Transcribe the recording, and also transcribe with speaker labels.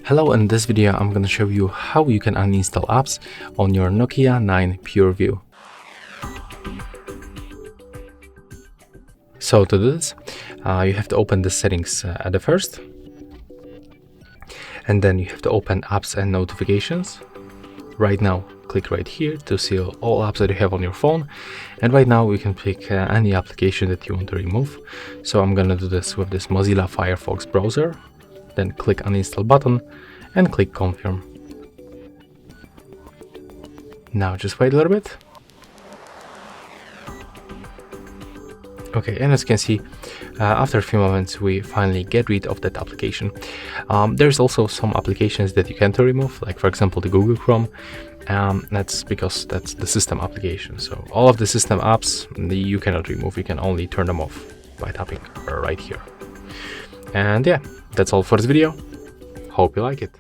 Speaker 1: Hello, in this video I'm going to show you how you can uninstall apps on your Nokia 9 PureView. So to do this, you have to open the settings at the first, and then you have to open apps and notifications. Right now, click right here to see all apps that you have on your phone, and right now we can pick any application that you want to remove. So I'm going to do this with this Mozilla Firefox browser. Then click uninstall button and click confirm. Now just wait a little bit. Okay, and as you can see, after a few moments we finally get rid of that application. There's also some applications that you can't remove, like for example the Google Chrome. That's because that's the system application. So all of the system apps you cannot remove, you can only turn them off by tapping right here. And yeah, that's all for this video. Hope you like it.